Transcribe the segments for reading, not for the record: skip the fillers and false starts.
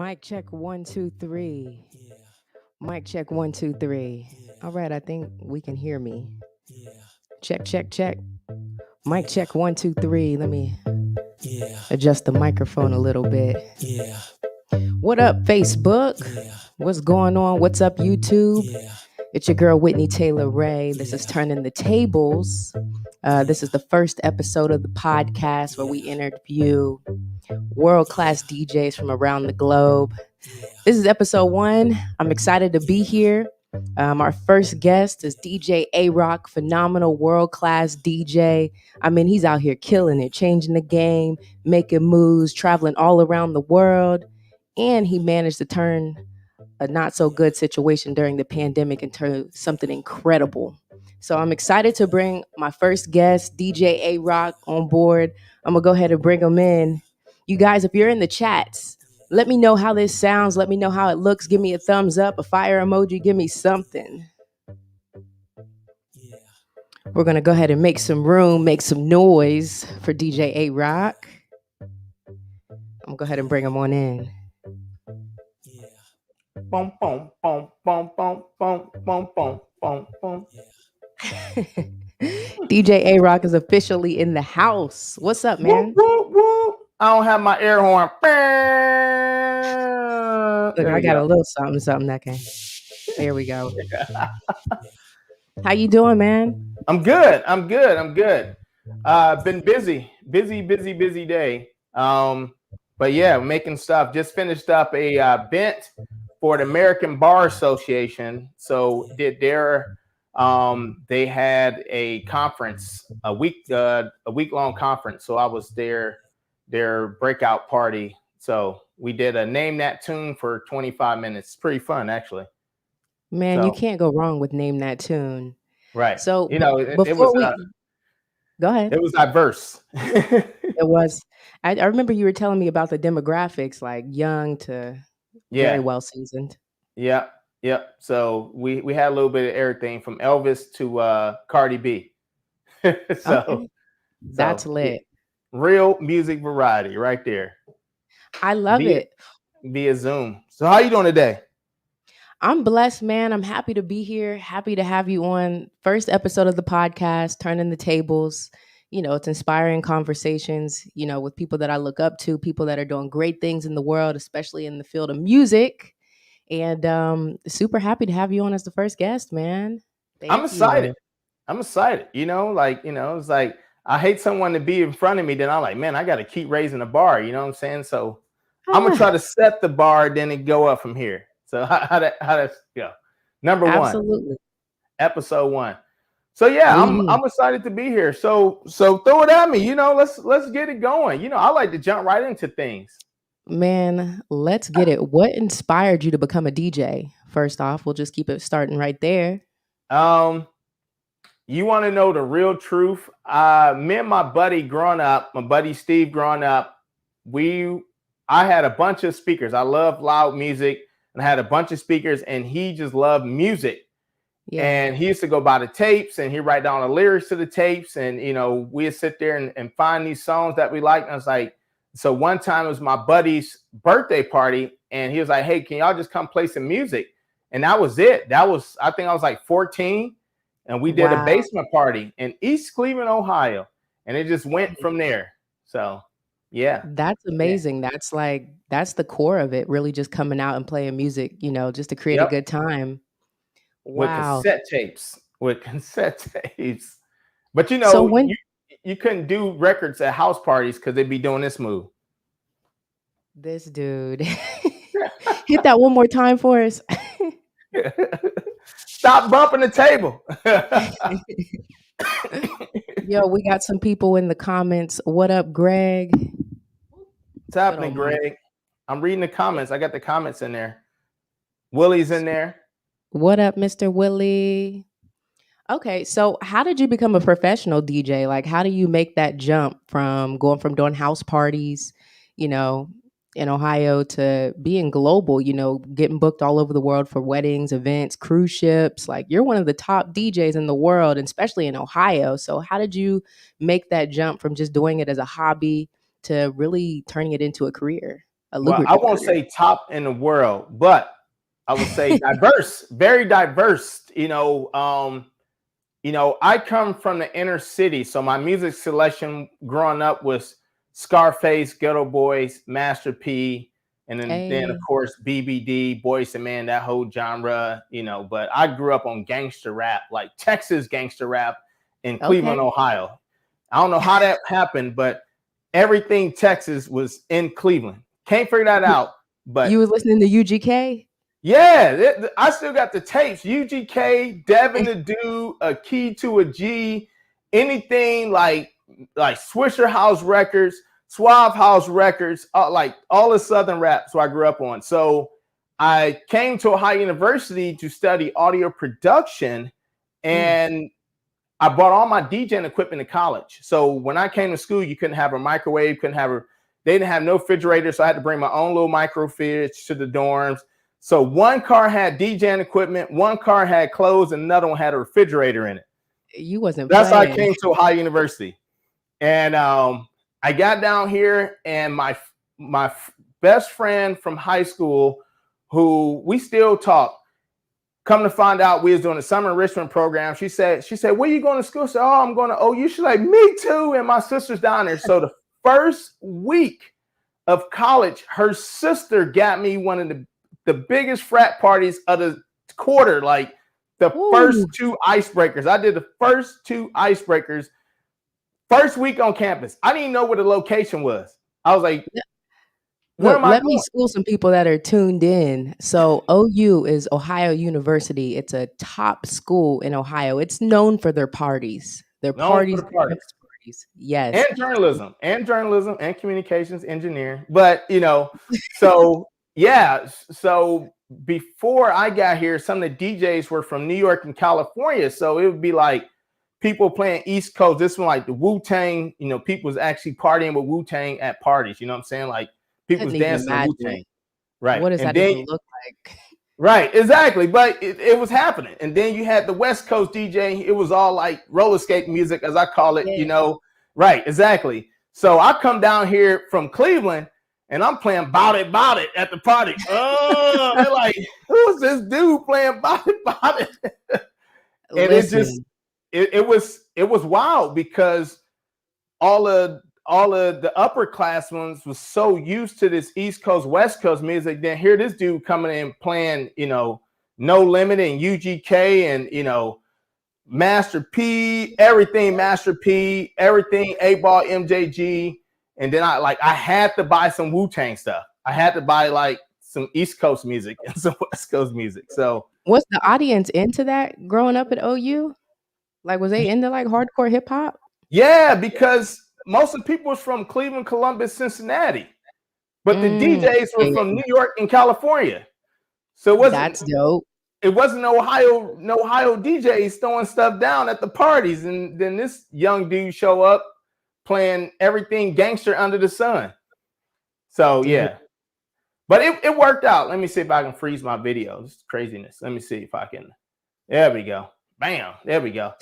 Mic check 1 2 3. Yeah, Mic check 1 2 3. yeah, All right, I think we can hear me. yeah, Check, check, check. Mic yeah, check 1 2 3. Let me yeah, adjust the microphone a little bit. yeah, What up, Facebook? yeah, What's going on? What's up, YouTube? yeah, It's your girl, Whitney Taylor Ray. This is yeah, Turning the Tables. This is the first episode of the podcast where we yeah, interview world-class DJs from around the globe. yeah, This is episode 1. I'm excited to be here. Our first guest is DJ ARoc, phenomenal world-class DJ. I mean, he's out here killing it, changing the game, making moves, traveling all around the world. And he managed to turn a not so good situation during the pandemic into something incredible. So I'm excited to bring my first guest, DJ ARoc, on board. I'm going to go ahead and bring him in. You guys, if you're in the chats, let me know how this sounds. Let me know how it looks. Give me a thumbs up, a fire emoji. Give me something. yeah. We're going to go ahead and make some room, make some noise for DJ ARoc. I'm going to go ahead and bring him on in. Yeah. Boom, boom, boom, boom, boom, boom, boom, boom, boom, boom. DJ ARoc is officially in the house. What's up, man? Whoop, whoop, whoop. I don't have my air horn. Look, There I we got go. a little something that can. There we go. How you doing, man? I'm good. Been busy day. But yeah, making stuff. Just finished up a event for the American Bar Association. So they had a conference, a week long conference. So I was their breakout party. So we did a Name That Tune for 25 minutes. It's pretty fun, actually. Man, So, you can't go wrong with Name That Tune. right. So It before was go ahead. it was diverse. It was. I remember you were telling me about the demographics, like young to very Yeah. well seasoned. Yep. So we had a little bit of everything from Elvis to Cardi B. Okay. That's So, lit. real music variety right there. I love it. Via Zoom. So how you doing today? I'm blessed, man. I'm happy to be here. Happy to have you on. First episode of the podcast, Turning the Tables. You know, it's inspiring conversations, you know, with people that I look up to, people that are doing great things in the world, especially in the field of music. And super happy to have you on as the first guest, man. I'm excited. It's like I hate someone to be in front of me. Then I'm like, man, I got to keep raising the bar. You know what I'm saying? So I'm gonna try to set the bar, then it go up from here. So how does go? Number Absolutely. 1, episode 1. So yeah, I'm excited to be here. So throw it at me. You know, let's get it going. You know, I like to jump right into things. Man, let's get it. What inspired you to become a DJ? First off, we'll just keep it starting right there. You want to know the real truth? Me and my buddy growing up, my buddy Steve growing up, I had a bunch of speakers. I love loud music, and I had a bunch of speakers, and he just loved music. Yeah. And he used to go by the tapes, and he'd write down the lyrics to the tapes, and you know, we'd sit there and find these songs that we liked. And I was like, so one time it was my buddy's birthday party, and he was like, hey, can y'all just come play some music? And that was it. I think I was like 14. And we did a basement party in East Cleveland, Ohio. And it just went from there. So, yeah. That's amazing. Yeah. That's the core of it, really just coming out and playing music, you know, just to create a good time. Wow. With cassette tapes. But, you know, so you couldn't do records at house parties because they'd be doing this move. This dude. Hit that one more time for us. Stop bumping the table. Yo, we got some people in the comments. What up, Greg? What's happening, Greg? I'm reading the comments. I got the comments in there. Willie's in there. What up, Mr. Willie? Okay, so how did you become a professional DJ? Like, how do you make that jump from going from doing house parties, you know, in Ohio to being global, you know, getting booked all over the world for weddings, events, cruise ships? Like, you're one of the top DJs in the world, and especially in Ohio. So how did you make that jump from just doing it as a hobby to really turning it into a career? A Well, I lucrative won't career. say top in the world, but I would say diverse, very diverse. I come from the inner city, so my music selection growing up was Scarface, Ghetto Boys, Master P, and then of Hey, course BBD, Boys and Man, that whole genre. But I grew up on gangster rap, like Texas gangster rap in Cleveland, okay. Ohio. I don't know how that happened, but everything Texas was in Cleveland. Can't figure that You, out, you but was listening to UGK? yeah, I still got the tapes. UGK, Devin the Dude, A Key to a G, anything like Swisher House Records, Suave House Records, like all the Southern rap. So I grew up on. So I came to Ohio University to study audio production, Mm. and I bought all my DJing equipment in college. So when I came to school, you couldn't have a microwave, they didn't have no refrigerator. So I had to bring my own little micro fridge to the dorms. So one car had DJing equipment, one car had clothes, and another one had a refrigerator in it. You wasn't That's how I playing. came to Ohio University. And I got down here, and my best friend from high school, who we still talk, come to find out we was doing a summer enrichment program. She said, where you going to school? I said, oh, I'm going to OU. She's like, me too. And my sister's down there. So the first week of college, her sister got me one of the biggest frat parties of the quarter, like the first Ooh. two icebreakers. I did the first two icebreakers first week on campus. I didn't even know where the location was. I was like, where Look, am I let me going? school some people that are tuned in. So OU is Ohio University. It's a top school in Ohio. It's known for their parties. Their Known for parties, the their parties. campus parties. Yes. And journalism and communications engineering. But so yeah, so before I got here, some of the DJs were from New York and California. So it would be like people playing East Coast. This one, like the Wu-Tang, people was actually partying with Wu-Tang at parties. You know what I'm saying? Like people was Couldn't even dancing to imagine. Wu-Tang. Right. What does And that then even look like? right, exactly. But it was happening. And then you had the West Coast DJ. It was all like roller skate music, as I call it, Yeah. Right, exactly. So I come down here from Cleveland and I'm playing Bout It at the party. Oh, they're like, who's this dude playing Bout It? And Listen, it was wild because all of the upperclassmen was so used to this East Coast, West Coast music. Then here this dude coming in playing, No Limit and UGK and, Master P, everything Master P, everything A-Ball, MJG. And then I had to buy some Wu-Tang stuff. I had to buy like some East Coast music and some West Coast music. So was the audience into that growing up at OU? Like, was they into like hardcore hip hop? yeah, because most of the people was from Cleveland, Columbus, Cincinnati. But the Mm, DJs were yeah, from New York and California. So that's dope. it wasn't no Ohio DJs throwing stuff down at the parties. And then this young dude show up playing everything gangster under the sun. So Dude. yeah. But it worked out. Let me see if I can freeze my video. This is craziness. Let me see if I can. There we go. Bam. There we go.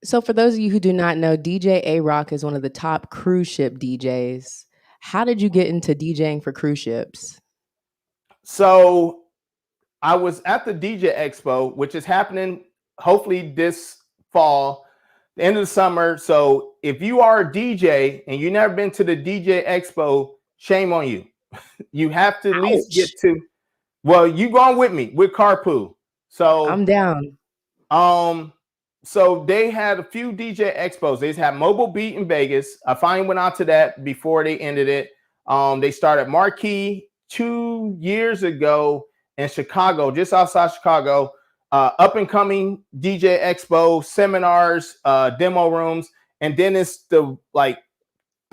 So for those of you who do not know, DJ ARoc is one of the top cruise ship DJs. How did you get into DJing for cruise ships? So I was at the DJ Expo, which is happening hopefully this fall, the end of the summer. So if you are a DJ and you've never been to the DJ Expo, shame on you. You have to at least get Ouch. to, well, you going with me with carpool. I'm So down. so they had a few DJ expos. They had Mobile Beat in Vegas. I finally went out to that before they ended it. They started Marquee 2 years ago in Chicago, just outside Chicago. Up and coming DJ Expo, seminars, demo rooms, and then it's the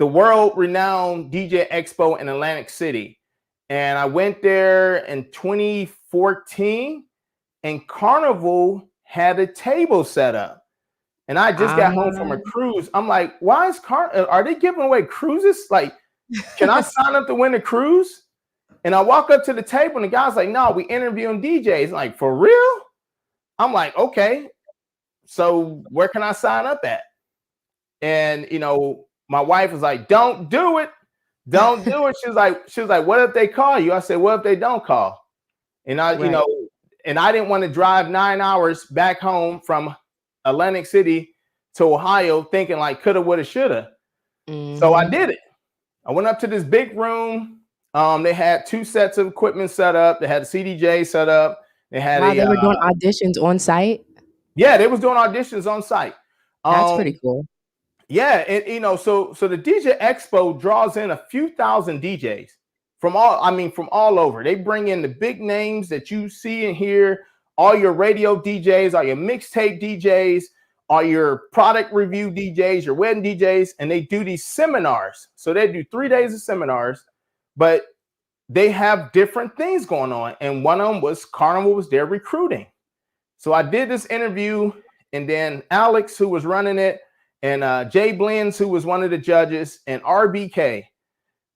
world renowned DJ Expo in Atlantic City. And I went there in 2014, and Carnival had a table set up. And I just got home from a Ah, cruise. I'm like, why is are they giving away cruises? Like, can I sign up to win a cruise? And I walk up to the table and the guy's like, no, we interviewing DJs. I'm like, for real? I'm like, okay. So where can I sign up at? And my wife was like, don't do it. Don't do it. She was like, what if they call you? I said, what if they don't call? And I, Right. and I didn't want to drive 9 hours back home from Atlantic City to Ohio thinking like coulda, woulda, shoulda. So I did it. I went up to this big room. They had 2 sets of equipment set up. They had a CDJ set up. They had Wow, they were doing auditions on site? yeah, they was doing auditions on site. That's pretty cool. Yeah, and so the DJ Expo draws in a few thousand DJs from all over. They bring in the big names that you see and hear, all your radio DJs, all your mixtape DJs, all your product review DJs, your wedding DJs, and they do these seminars. So they do 3 days of seminars, but they have different things going on. And one of them was Carnival was there recruiting. So I did this interview, and then Alex, who was running it, and Jay Blends, who was one of the judges, and RBK,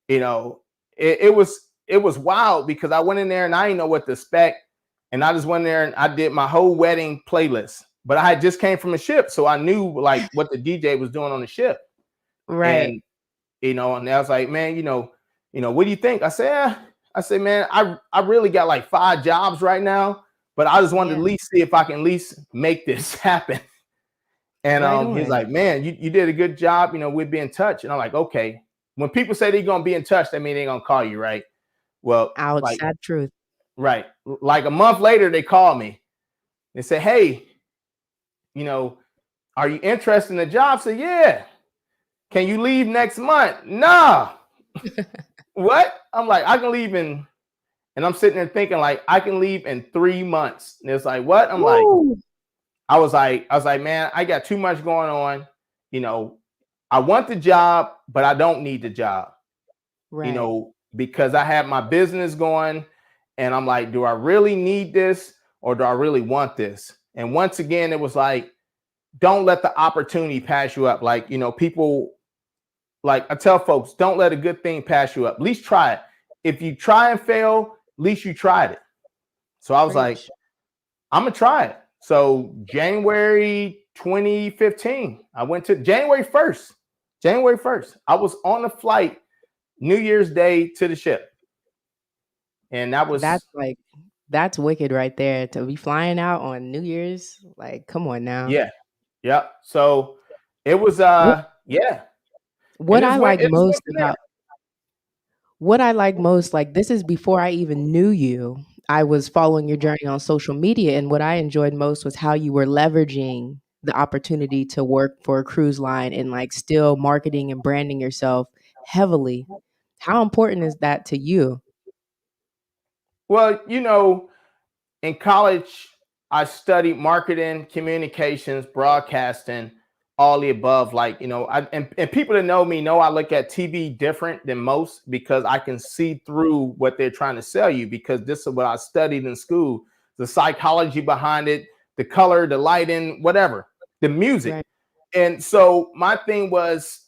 it was wild because I went in there and I didn't know what to expect. And I just went there and I did my whole wedding playlist. But I had just came from a ship, so I knew like what the DJ was doing on the ship. Right. And and I was like, man, what do you think? I said, man, I really got like 5 jobs right now, but I just wanted to at least see if I can at least make this happen. And he's like, man, you did a good job. We'd be in touch. And I'm like, okay. When people say they're going to be in touch, that means they're going to call you, right? Well, Ouch, sad truth. Right. Like a month later, they call me. They say, hey, are you interested in the job? I said, yeah. Can you leave next month? No. What? I'm like, I can leave and I'm sitting there thinking like, I can leave in 3 months. And it's like, what? I'm like, I was like, man, I got too much going on. I want the job, but I don't need the job. Right. Because I have my business going, and I'm like, do I really need this or do I really want this? And once again, it was like, don't let the opportunity pass you up. Like, people, like I tell folks, don't let a good thing pass you up. At least try it. If you try and fail, at least you tried it. So I was like, I'm going to try it. So January 2015, I went to January 1st. I was on the flight New Year's Day to the ship. And that's wicked right there, to be flying out on New Year's. Like, come on now. Yeah. Yeah. So it was yeah. What I like most, like, this is before I even knew you. I was following your journey on social media, and what I enjoyed most was how you were leveraging the opportunity to work for a cruise line and like still marketing and branding yourself heavily. How important is that to you? Well, in college, I studied marketing, communications, broadcasting, all the above. Like, and people that know me know I look at TV different than most because I can see through what they're trying to sell you, because this is what I studied in school, the psychology behind it, the color, the lighting, whatever, the music. Right. And so my thing was,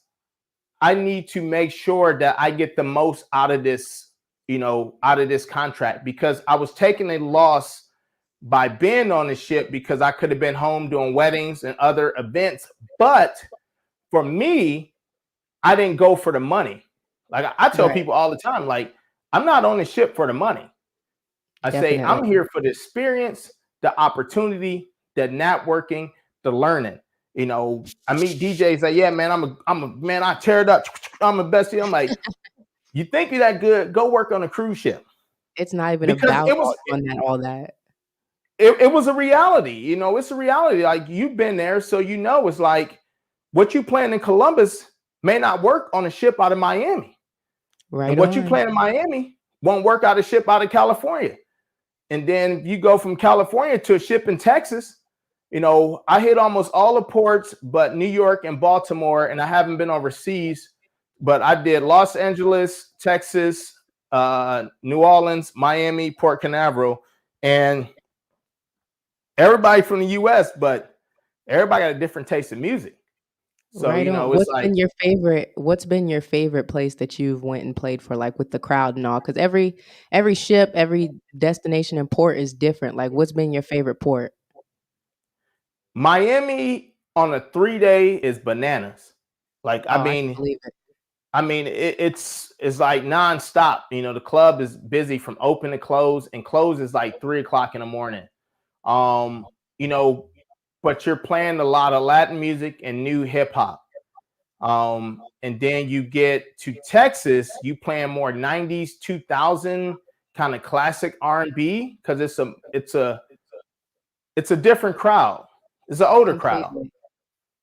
I need to make sure that I get the most out of this, out of this contract, because I was taking a loss by being on the ship because I could have been home doing weddings and other events. But for me, I didn't go for the money. Like I tell people all the time, like, I'm not on the ship for the money. I say, I'm here for the experience, the opportunity, the networking, the learning. I meet DJs like, yeah, man, I'm a man, I tear it up. I'm a bestie. I'm like, you think you're that good? Go work on a cruise ship. It's not even about all that. It was a reality, it's a reality. Like, you've been there, so it's like what you plan in Columbus may not work on a ship out of Miami. Right. And what you plan in Miami won't work out of a ship out of California. And then you go from California to a ship in Texas. I hit almost all the ports but New York and Baltimore, and I haven't been overseas, but I did Los Angeles, Texas, New Orleans, Miami, Port Canaveral, and everybody from the US, but everybody got a different taste of music. So, what's been your favorite place that you've went and played for, like with the crowd and all? Because every ship, every destination and port is different. Like, what's been your favorite port? Miami on a 3-day is bananas. Like, I mean, I mean, it's like nonstop. You know, the club is busy from open to close, and close is like 3 o'clock in the morning. Um, you know, but you're playing a lot of Latin music and new hip hop. And then you get to Texas, you playing more 90s, 2000 kind of classic R&B because it's a different crowd. It's an older crowd, Completely.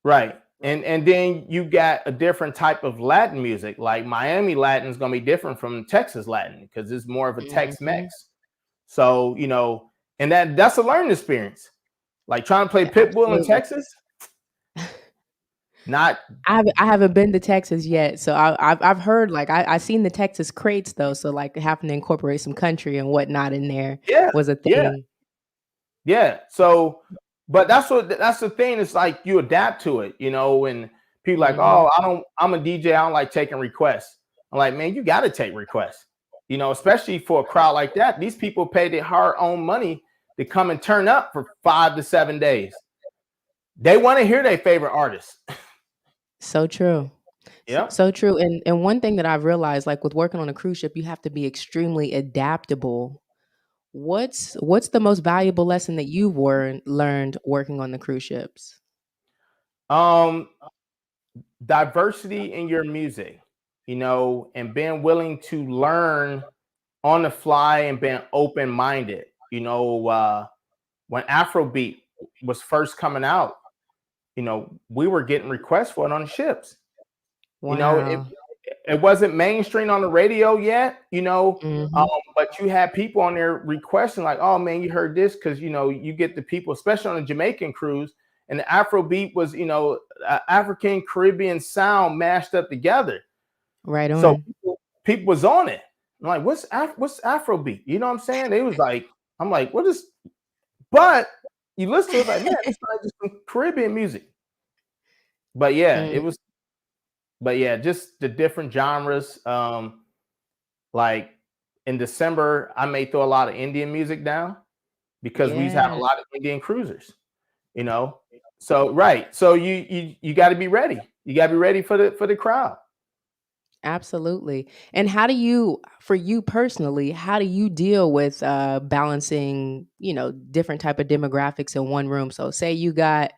right? And then you got a different type of Latin music. Like Miami Latin is gonna be different from Texas Latin because it's more of a Mhm. Tex-Mex. So you know, and that's a learning experience. Like trying to play Pitbull in Absolutely. Texas, not I haven't been to Texas yet, so I've heard like I seen the Texas crates though, so like having to incorporate some country and whatnot in there yeah, was a yeah. thing. Yeah. So, but that's the thing. It's like you adapt to it, you know, and people like, Hmm. oh, I'm a DJ. I don't like taking requests. I'm like, man, you got to take requests, you know, especially for a crowd like that. These people pay their hard earned money to come and turn up for 5 to 7 days. They want to hear their favorite artist. So true. Yep. So true. And one thing that I've realized, like with working on a cruise ship, you have to be extremely adaptable. What's the most valuable lesson that you've learned working on the cruise ships? Um, Diversity in your music, you know, and being willing to learn on the fly and being open minded. You know, when Afrobeat was first coming out, you know, we were getting requests for it on the ships. You know, Wow. it wasn't mainstream on the radio yet, you know, um, Hmm. but you had people on there requesting like, oh man, you heard this because you know you get the people, especially on a Jamaican cruise, and the Afrobeat was you know African Caribbean sound mashed up together. Right So on. people was on it. I'm like, what's Afrobeat? You know what I'm saying? They was like, I'm like, what is? But you listen to it, it's like, man, it's like just some Caribbean music. But yeah, Mm, it was. But yeah, just the different genres. Like in December, I may throw a lot of Indian music down because we have a yeah. lot of Indian cruisers. You know, so right. So you got to be ready. You got to be ready for the crowd. Absolutely. And how do you, for you personally, how do you deal with balancing, different type of demographics in one room? So say you got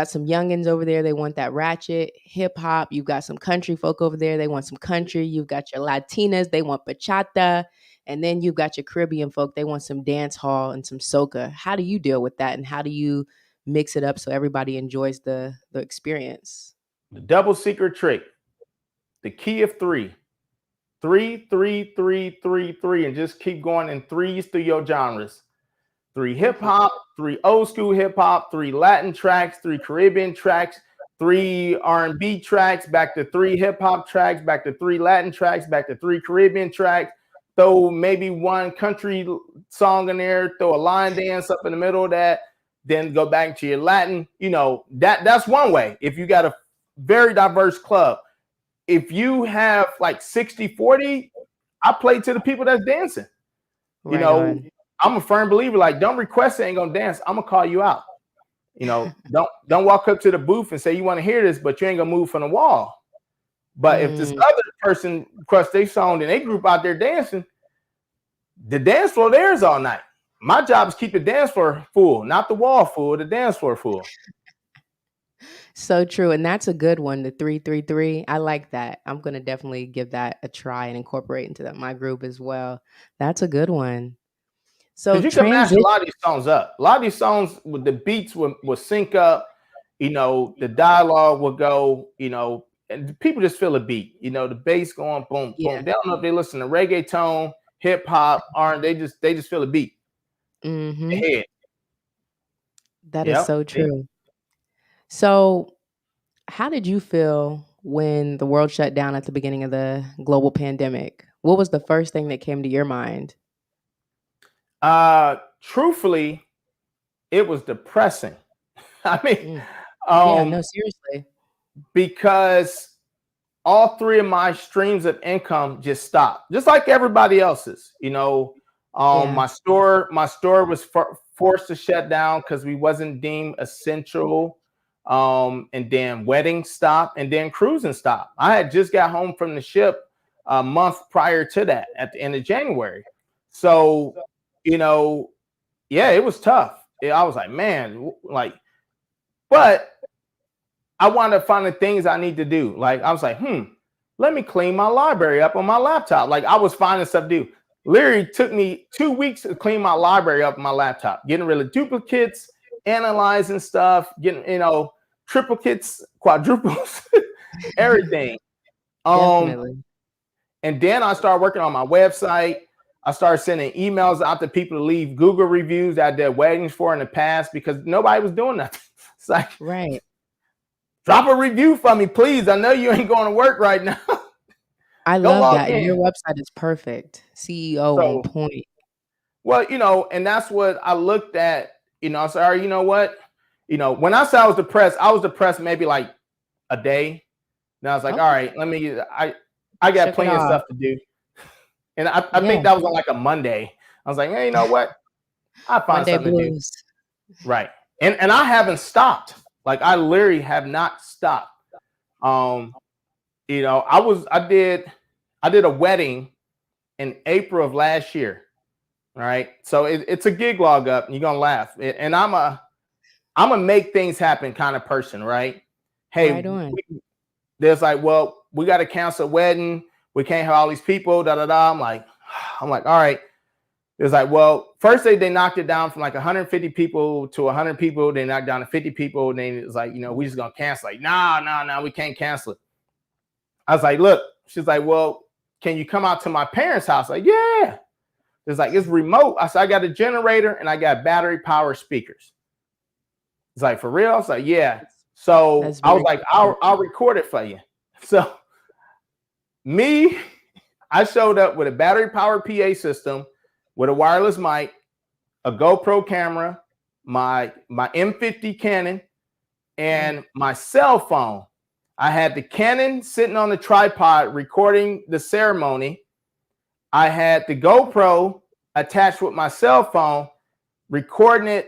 some youngins over there, they want that ratchet hip hop. You've got some country folk over there, they want some country. You've got your Latinas, they want bachata. And then you've got your Caribbean folk, they want some dance hall and some soca. How do you deal with that? And how do you mix it up so everybody enjoys the experience? The double secret trick, the key of three. Three, three, three, three, three, and just keep going in threes through your genres. Three hip hop, three old school hip hop, three Latin tracks, three Caribbean tracks, three R&B tracks, back to three hip hop tracks, back to three Latin tracks, back to three Caribbean tracks. Throw maybe one country song in there, throw a line dance up in the middle of that, then go back to your Latin. You know, that's one way. If you got a very diverse club, if you have like 60-40, I play to the people that's dancing. You Right know, on. I'm a firm believer, like, don't request it, ain't gonna dance. I'm gonna call you out. You know, don't walk up to the booth and say you want to hear this, but you ain't gonna move from the wall. But if this Mm, other person requests their song and they group out there dancing, the dance floor theirs all night. My job is keep the dance floor full, not the wall full, the dance floor full. so true. And that's a good one, the 333. I like that. I'm gonna definitely give that a try and incorporate into my group as well. That's a good one. So Because you can mash a transition. lot of these songs up. A lot of these songs with the beats will sync up. You know, the dialogue will go. You know, and people just feel a beat. You know, the bass going boom Yeah. boom. They don't know if they listen to reggaeton, hip hop, R. They just feel a beat. Hmm. Head. That is Yep. so true. So how did you feel when the world shut down at the beginning of the global pandemic? What was the first thing that came to your mind? Truthfully, it was depressing. I mean, Mm. Yeah, um, no, seriously. because all three of my streams of income just stopped, just like everybody else's. You know, Yeah. my store was forced to shut down because we wasn't deemed essential. and then wedding stopped, and then cruising stopped. I had just got home from the ship a month prior to that at the end of January. So, yeah, it was tough. I was like, man, like, but I wound up finding things I need to do. Like, I was like, let me clean my library up on my laptop. Like, I was finding stuff to do. Literally took me 2 weeks to clean my library up on my laptop, getting rid of duplicates, analyzing stuff, getting, triplicates, quadruples, everything. Definitely. And then I started working on my website. I started sending emails out to people to leave Google reviews that I did weddings for in the past because nobody was doing nothing. It's like, right. Drop a review for me, please. I know you ain't going to work right now. I love that. Your website is perfect. CEO on point. Well, and that's what I looked at. I said, all right, you know what? When I said I was depressed maybe like a day. And I was like, all right, I got plenty of stuff to do. And I think that was on like a Monday. I was like, hey, you know what? I find Monday something blues. to do. Right. And I haven't stopped. Like, I literally have not stopped. I did a wedding in April of last year. All right. So it's a gig log up and you're going to laugh. And I'm a make things happen kind of person, right? Hey, right there's like, well, we got to cancel a wedding. We can't have all these people, I'm like, all right. It's like, well, first they knocked it down from like 150 people to 100 people. They knocked down to 50 people. And then it's like, we just going to cancel. Like, no, we can't cancel it. I was like, look, she's like, well, can you come out to my parents' house? Like, yeah. It's like, it's remote. I said, I got a generator and I got battery power speakers. It's like, for real? I was like, yeah. So I was like, I'll record it for you. So I showed up with a battery powered PA system, with a wireless mic, a GoPro camera, my M50 Canon, and my cell phone. I had the Canon sitting on the tripod recording the ceremony. I had the GoPro attached with my cell phone, recording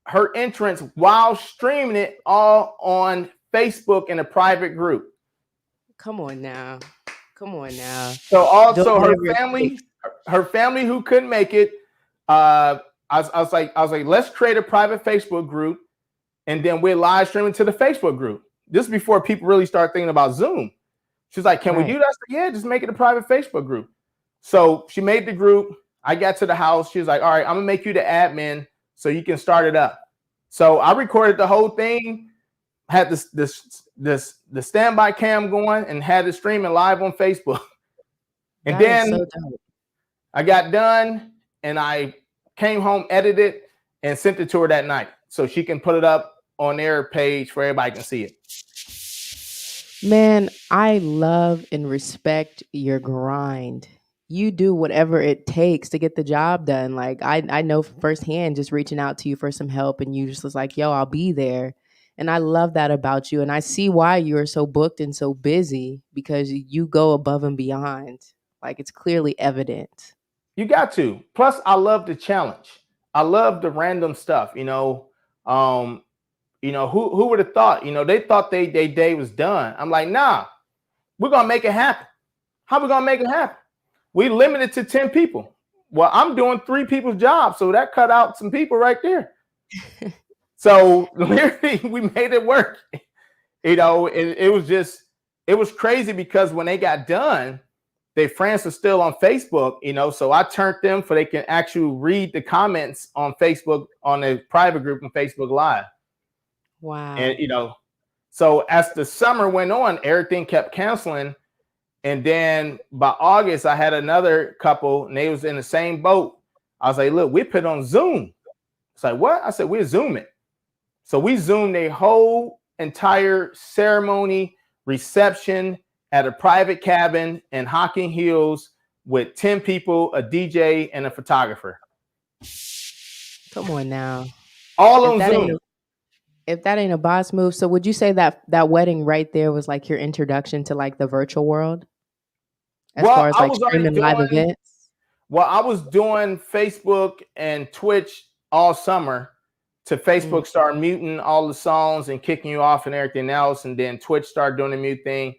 her entrance while streaming it all on Facebook in a private group. Come on now. So also her family who couldn't make it. I was like, let's create a private Facebook group, and then we're live streaming to the Facebook group. This is before people really start thinking about Zoom. She's like, can we do that? I said, yeah, just make it a private Facebook group. So she made the group. I got to the house. She was like, all right, I'm gonna make you the admin so you can start it up. So I recorded the whole thing, had the standby cam going, and had it streaming live on Facebook. And then I got done and I came home, edited, and sent it to her that night so she can put it up on their page for everybody can see it. Man, I love and respect your grind. You do whatever it takes to get the job done. Like, I know firsthand, just reaching out to you for some help, and you just was like, yo, I'll be there. And I love that about you. And I see why you're so booked and so busy, because you go above and beyond. Like, it's clearly evident. You got to. Plus, I love the challenge. I love the random stuff. Who would have thought? They thought they day was done. I'm like, nah, we're gonna make it happen. How we gonna make it happen? We limited to 10 people. Well, I'm doing 3 people's jobs, so that cut out some people right there. So literally, we made it work. It was crazy because when they got done, their friends are still on Facebook, so I turned them so they can actually read the comments on Facebook, on a private group on Facebook Live. Wow. And, so as the summer went on, everything kept canceling. And then by August, I had another couple and they was in the same boat. I was like, look, we put on Zoom. It's like, what? I said, we're Zooming. So we Zoomed a whole entire ceremony reception at a private cabin in Hocking Hills with 10 people, a DJ, and a photographer. Come on now. All on Zoom. If that ain't a boss move, so would you say that wedding right there was like your introduction to like the virtual world? As far as like streaming live events? Well, I was doing Facebook and Twitch all summer to Facebook start muting all the songs and kicking you off and everything else. And then Twitch started doing the mute thing.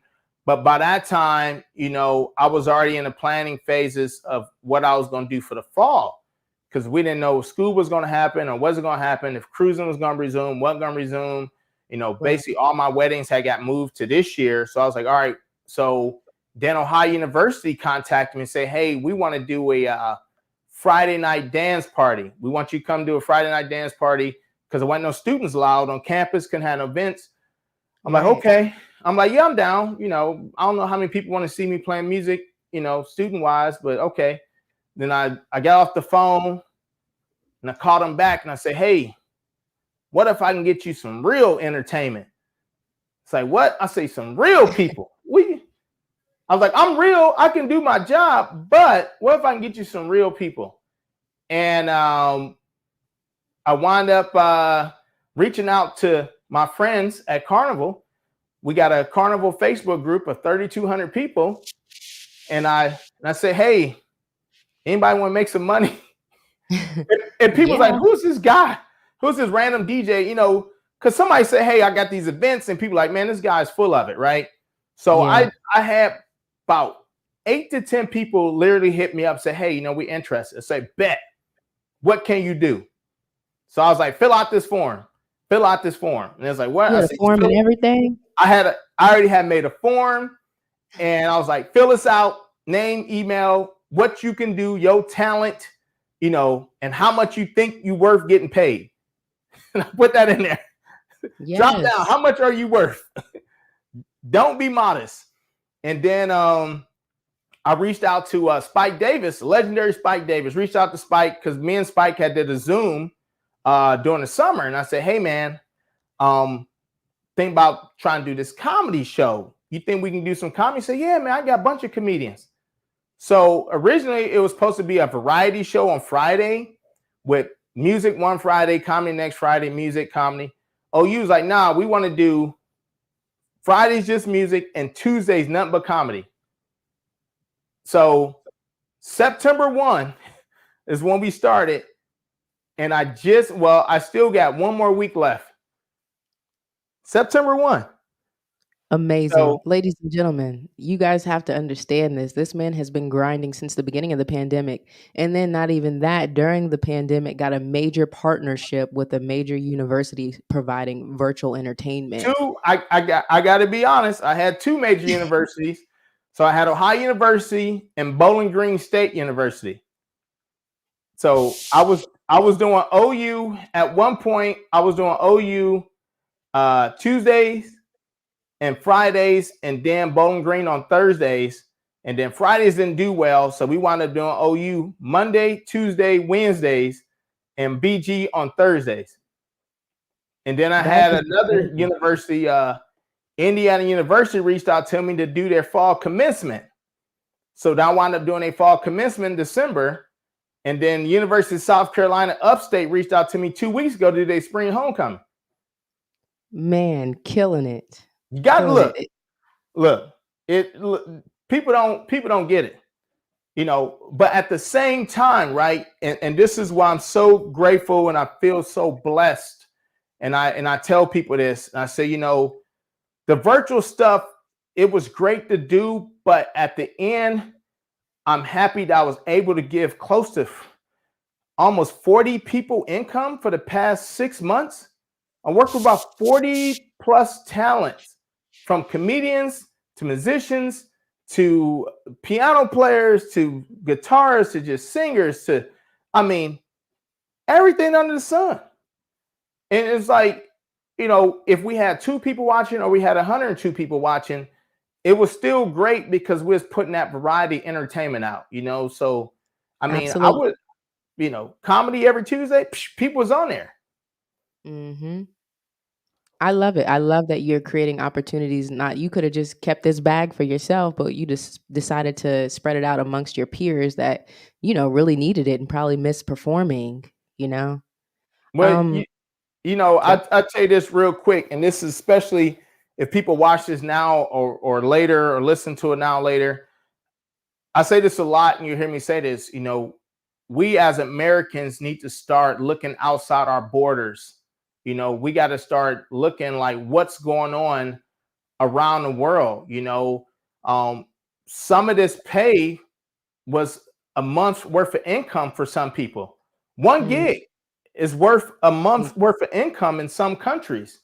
But by that time, you know, I was already in the planning phases of what I was going to do for the fall, because we didn't know if school was going to happen or wasn't going to happen, if cruising was going to resume, wasn't going to resume. You know, basically all my weddings had got moved to this year. So I was like, all right. So then Ohio University contacted me and say, hey, we want to do a Friday night dance party. We want you to come do a Friday night dance party because there wasn't no students allowed on campus, couldn't have no events. I'm like, okay. I'm like, yeah, I'm down. You know, I don't know how many people want to see me playing music, you know, student wise, but okay. Then I got off the phone and I called him back and I said, hey, what if I can get you some real entertainment? It's like, what? I say, some real people. I was like, I'm real. I can do my job, but what if I can get you some real people? And I wound up reaching out to my friends at Carnival. We got a Carnival Facebook group of 3,200 people. And I said, hey, anybody want to make some money? and people's like, who's this guy? Who's this random DJ? You know, because somebody said, hey, I got these events, and people like, man, this guy's full of it, right? So I had about 8 to 10 people literally hit me up, say, hey, you know, we interested. I say, bet. What can you do? So I was like, fill out this form. Fill out this form. And it's like, what? I said, form and everything. I already had made a form, and I was like, fill this out, name, email, what you can do, your talent, you know, and how much you think you worth getting paid. And I put that in there. Yes. Drop down. How much are you worth? Don't be modest. And then I reached out to Spike Davis, legendary Spike Davis. Reached out to Spike because me and Spike had did a Zoom during the summer. And I said, hey, man, think about trying to do this comedy show. You think we can do some comedy? He said, yeah, man, I got a bunch of comedians. So originally it was supposed to be a variety show on Friday with music one Friday, comedy next Friday, music, comedy. OU was like, nah, we want to do Fridays just music and Tuesdays nothing but comedy. So September 1 is when we started. And I still got one more week left. September 1. Amazing. So, ladies and gentlemen, you guys have to understand this. This man has been grinding since the beginning of the pandemic. And then not even that, during the pandemic, got a major partnership with a major university providing virtual entertainment. I got to be honest. I had 2 major universities. So I had Ohio University and Bowling Green State University. So I was doing OU at one point. I was doing OU Tuesdays and Fridays, and then Bowling Green on Thursdays. And then Fridays didn't do well, so we wound up doing OU Monday, Tuesday, Wednesdays, and BG on Thursdays. And then I had another university, Indiana University, reached out to me to do their fall commencement. So now I wound up doing a fall commencement in December. And then University of South Carolina Upstate reached out to me 2 weeks ago to do their spring homecoming. Man, killing it. You got to look. People don't get it, you know. But at the same time, right? And this is why I'm so grateful and I feel so blessed. And I tell people this. And I say, you know, the virtual stuff, it was great to do, but at the end, I'm happy that I was able to give close to almost 40 people income for the past 6 months. I worked with about 40 plus talents, from comedians to musicians to piano players to guitarists to just singers to, I mean, everything under the sun. And it's like, you know, if we had 2 people watching or we had 102 people watching, it was still great because we was putting that variety entertainment out, you know? So, I mean, absolutely. I would, you know, comedy every Tuesday, people was on there. Mm-hmm. I love it. I love that you're creating opportunities. You could have just kept this bag for yourself, but you just decided to spread it out amongst your peers that, you know, really needed it and probably missed performing, you know? Well, you know, I'll tell you this real quick, and this is especially if people watch this now or later or listen to it now or later. I say this a lot, and you hear me say this, you know, we as Americans need to start looking outside our borders you know, we got to start looking like what's going on around the world. You know, some of this pay was a month's worth of income for some people. One gig is worth a month's worth of income in some countries.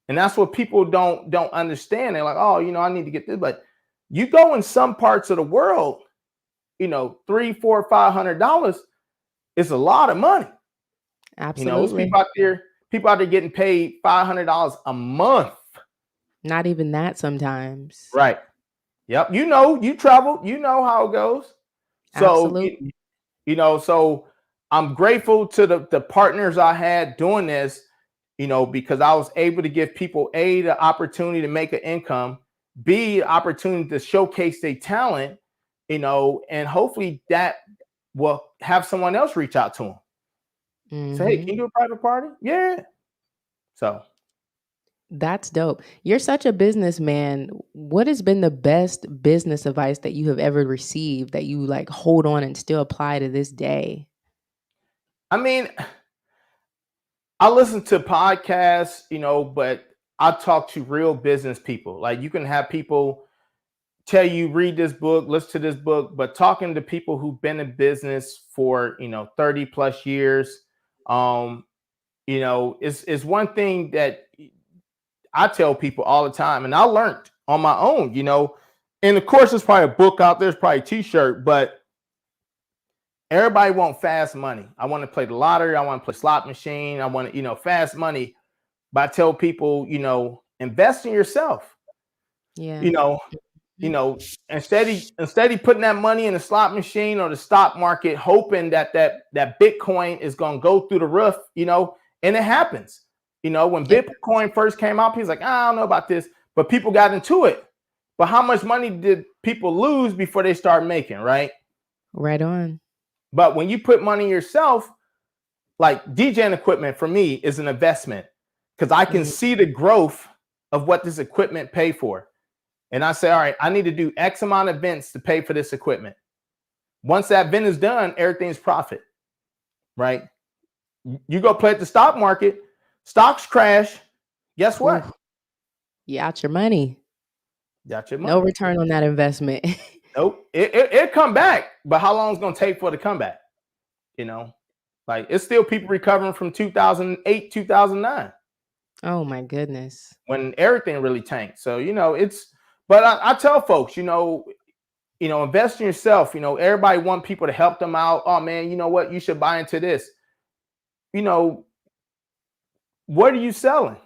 And that's what people don't understand. They're like, oh, you know, I need to get this. But you go in some parts of the world, you know, $300, $400, $500 is a lot of money. Absolutely. You know, people out there getting paid $500 a month. Not even that sometimes. Right. Yep. You know, you travel, you know how it goes. So, Absolutely. you know, so I'm grateful to the partners I had doing this, you know, because I was able to give people A, the opportunity to make an income, B, the opportunity to showcase their talent, you know, and hopefully that will have someone else reach out to them. Say, hey, can you do a private party? Yeah. So that's dope. You're such a businessman. What has been the best business advice that you have ever received that you like hold on and still apply to this day? I mean, I listen to podcasts, you know, but I talk to real business people. Like you can have people tell you, read this book, listen to this book, but talking to people who've been in business for, you know, 30 plus years, you know, is one thing that I tell people all the time, and I learned on my own, you know, and of course there's probably a book out there, there's probably a t-shirt, but everybody want fast money. I want to play the lottery. I want to play slot machine. I want to, you know, fast money. But I tell people, you know, invest in yourself. Yeah. You know, instead of putting that money in the slot machine or the stock market, hoping that Bitcoin is going to go through the roof, you know, and it happens. You know, when Bitcoin first came out, people's like, I don't know about this, but people got into it. But how much money did people lose before they start making, right? Right on. But when you put money yourself, like DJing equipment for me is an investment because I can see the growth of what this equipment pay for. And I say, all right, I need to do X amount of events to pay for this equipment. Once that event is done, everything's profit, right? You go play at the stock market, stocks crash. Guess what? Ooh. You out your money. Got your money. No return on that investment. Nope. It come back, but how long is it going to take for it to come back? You know, like it's still people recovering from 2008, 2009. Oh my goodness. When everything really tanked. So, you know, but I tell folks, you know, invest in yourself. You know, everybody want people to help them out. Oh man, you know what? You should buy into this. You know, what are you selling?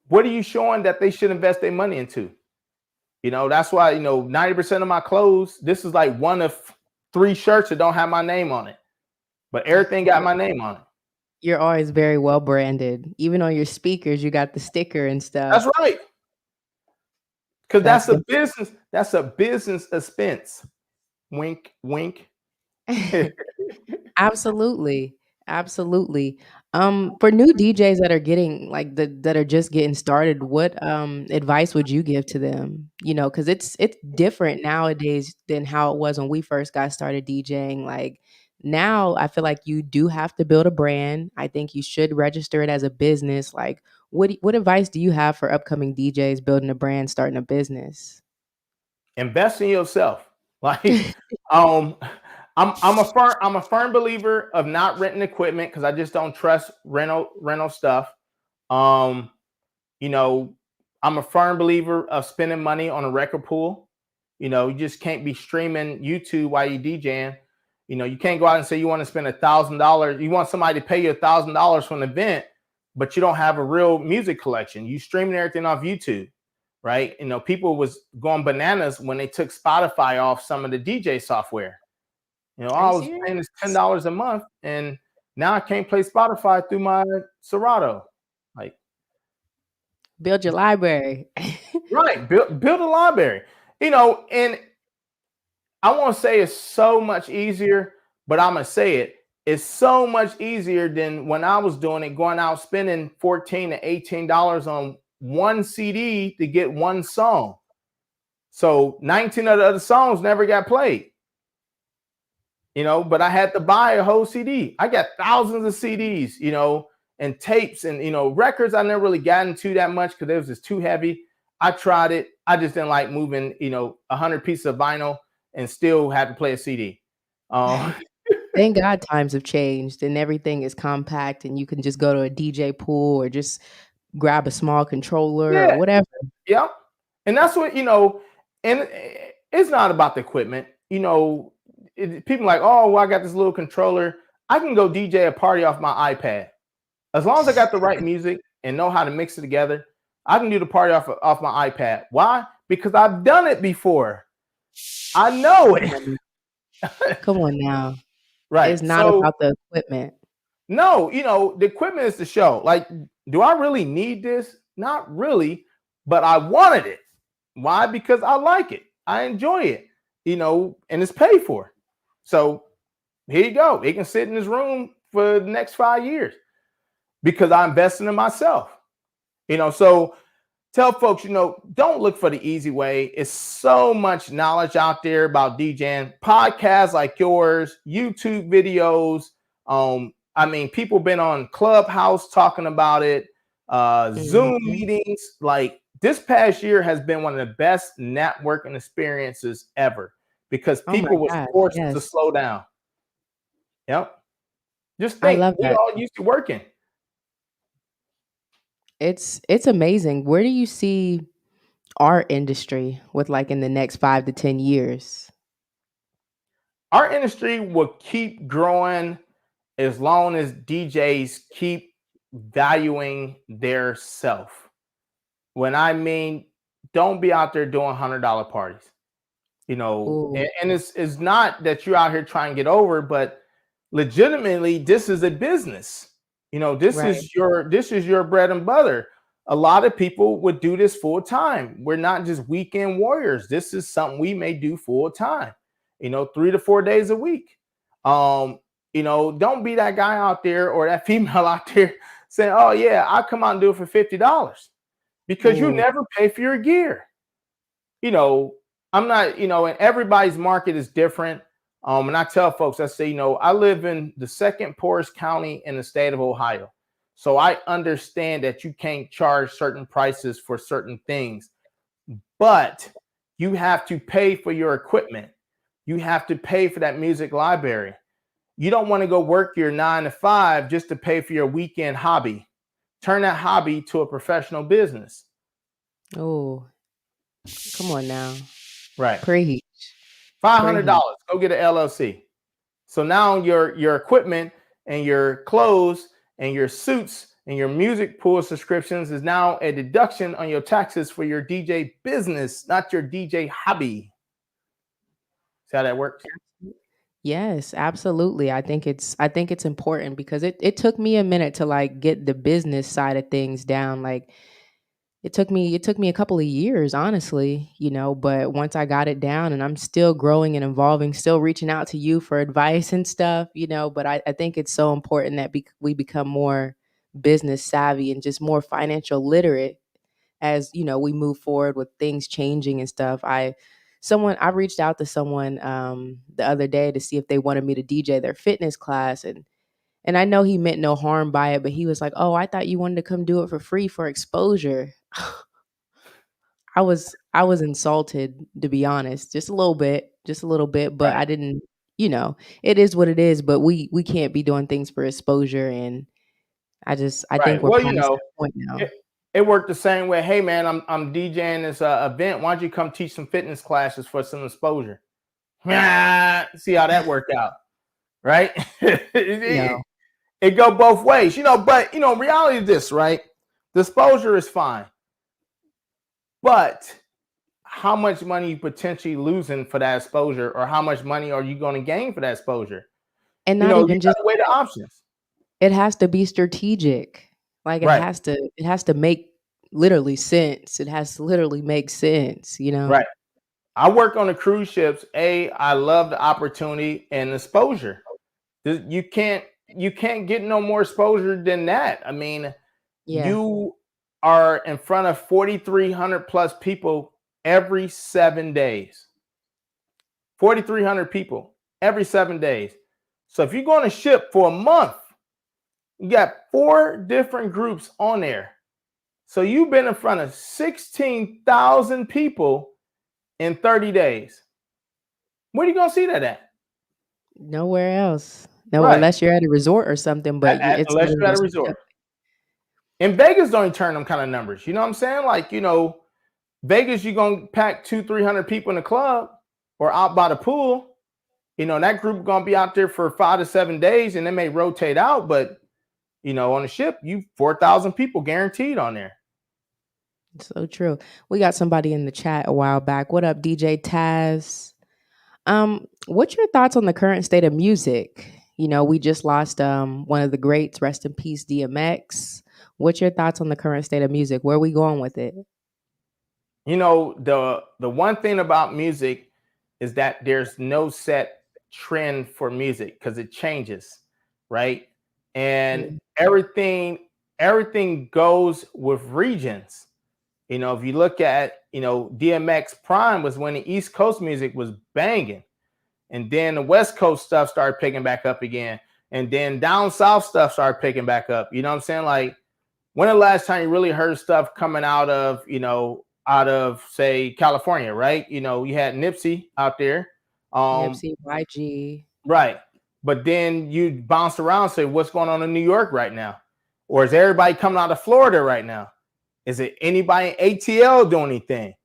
What are you showing that they should invest their money into? You know, that's why, you know, 90% of my clothes, this is like one of 3 shirts that don't have my name on it, but everything got my name on it. You're always very well branded. Even on your speakers, you got the sticker and stuff. That's right. Because that's a business. That's a business expense. Wink, wink. Absolutely. Absolutely. For new DJs that are getting like that are just getting started, what advice would you give to them? You know, because it's different nowadays than how it was when we first got started DJing. Like now I feel like you do have to build a brand. I think you should register it as a business. Like what advice do you have for upcoming DJs building a brand, starting a business? Invest in yourself. Like I'm a firm believer of not renting equipment because I just don't trust rental stuff. You know, I'm a firm believer of spending money on a record pool. You know, you just can't be streaming YouTube while you DJing. You know, you can't go out and say you want to spend $1,000. You want somebody to pay you $1,000 for an event, but you don't have a real music collection. You streaming everything off YouTube, right? You know, people was going bananas when they took Spotify off some of the DJ software. You know, I was paying this $10 a month, and now I can't play Spotify through my Serato. Like, build your library. Right, build a library. You know, and I want to say it's so much easier, but I'm gonna say it. It's so much easier than when I was doing it, going out spending $14 to $18 on one CD to get one song. So 19 of the other songs never got played. You know, but I had to buy a whole CD. I got thousands of CDs, you know, and tapes and, you know, records. I never really got into that much because it was just too heavy. I tried it. I just didn't like moving, you know, 100 pieces of vinyl and still had to play a CD. Thank God times have changed and everything is compact and you can just go to a DJ pool or just grab a small controller or Yeah. whatever. Yep. And that's what, you know, and it's not about the equipment. You know, people like, oh, well, I got this little controller. I can go DJ a party off my iPad. As long as I got the right music and know how to mix it together, I can do the party off my iPad. Why? Because I've done it before. I know it. Come on now. Right. It's not So, about the equipment. no, you know, the equipment is the show. Like, do I really need this? Not really, but I wanted it. Why? Because I like it. I enjoy it, you know, and it's paid for. So here you go. It can sit in this room for the next 5 years because I invested in myself, you know. So tell folks, you know, don't look for the easy way. It's so much knowledge out there about DJing, podcasts like yours, YouTube videos. I mean, people been on Clubhouse talking about it, Zoom meetings. Like this past year has been one of the best networking experiences ever because Oh my people was God. forced to Yes. slow down. Yep. Just I think, love we that. all used to working. It's amazing. Where do you see our industry with like in the next 5 to 10 years? Our industry will keep growing as long as DJs keep valuing their self. When I mean, don't be out there doing $100 parties, you know, Ooh, and it's not that you're out here trying to get over, but legitimately, this is a business. You know, this right. is your bread and butter. A lot of people would do this full time. We're not just weekend warriors. This is something we may do full time, you know, 3 to 4 days a week. Um, you know, don't be that guy out there or that female out there saying, oh yeah, I'll come out and do it for $50 because you Ooh, never pay for your gear. You know, I'm not, you know, and everybody's market is different. And I tell folks, I say, you know, I live in the second poorest county in the state of Ohio. So I understand that you can't charge certain prices for certain things, but you have to pay for your equipment. You have to pay for that music library. You don't want to go work your 9 to 5 just to pay for your weekend hobby. Turn that hobby to a professional business. ooh, come on now. Right. Preach. $500. Go get an LLC. So now your equipment and your clothes and your suits and your music pool subscriptions is now a deduction on your taxes for your DJ business, not your DJ hobby. See how that works? Yes, absolutely. I think it's important because it took me a minute to like get the business side of things down. Like it took me a couple of years, honestly, you know, but once I got it down and I'm still growing and evolving, still reaching out to you for advice and stuff, you know, but I think it's so important that we become more business savvy and just more financial literate as, you know, we move forward with things changing and stuff. I reached out to someone the other day to see if they wanted me to DJ their fitness class and I know he meant no harm by it, but he was like, "Oh, I thought you wanted to come do it for free for exposure." I was insulted, to be honest, just a little bit, but Right. I didn't, you know, it is what it is, but we can't be doing things for exposure and I think Right. we're Well, you past know, that point now. it worked the same way. Hey man, I'm DJing this event. Why don't you come teach some fitness classes for some exposure? See how that worked out, right? No. It go both ways, you know. But you know, reality is this, right? The exposure is fine, but how much money you potentially losing for that exposure, or how much money are you going to gain for that exposure? And You not know, you even got just to weigh the that. options. It has to be strategic. Like Right, it has to make literally sense. It has to literally make sense, you know? right. I work on the cruise ships. I love the opportunity and exposure. You can't get no more exposure than that. I mean, Yeah. you are in front of 4,300 plus people every 7 days. 4,300 people every 7 days. So if you're going to ship for a month, You got 4 different groups on there. So you've been in front of 16,000 people in 30 days. Where are you going to see that at? Nowhere else. No, Right. unless you're at a resort or something, but it's Unless one of you're at a those. resort. In Vegas, don't even turn them kind of numbers. You know what I'm saying? Like, Vegas, you're going to pack 200-300 people in the club or out by the pool. That group going to be out there for 5 to 7 days, and they may rotate out. But, on the ship, you 4,000 people guaranteed on there. So true. We got somebody in the chat a while back. What up, DJ Taz? What's your thoughts on the current state of music? We just lost one of the greats, rest in peace, DMX. What's your thoughts on the current state of music? Where are we going with it? The one thing about music is that there's no set trend for music because it changes, right? And everything goes with regions. If you look at, DMX Prime was when the East Coast music was banging. And then the West Coast stuff started picking back up again. And then down South stuff started picking back up. You know what I'm saying? Like, when the last time you really heard stuff coming out of, say, California, right? You had Nipsey out there. Nipsey, YG. Right. But then you bounce around and say, what's going on in New York right now? Or is everybody coming out of Florida right now? Is it anybody in ATL doing anything?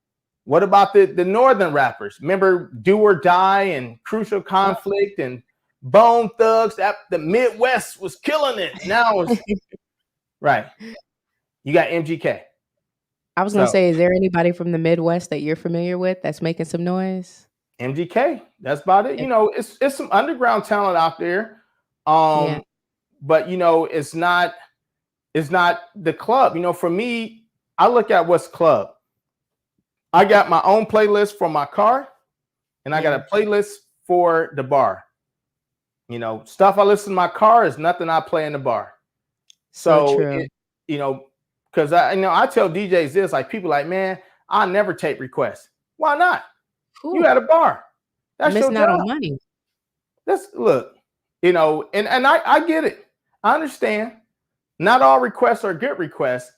What about the northern rappers? Remember Do or Die and Crucial Conflict and Bone Thugs? The Midwest was killing it. Now it's right. You got MGK. I was going to say, is there anybody from the Midwest that you're familiar with that's making some noise? MGK. That's about it. It's some underground talent out there. But it's not the club. For me, I look at what's club. I got my own playlist for my car, and I got a playlist for the bar. Stuff I listen to my car is nothing I play in the bar. So true. Because I tell DJs this, like, people like, man, I never take requests. Why not? Ooh. You at a bar. That's your job. Missing out on money. Look, and I get it. I understand. Not all requests are good requests,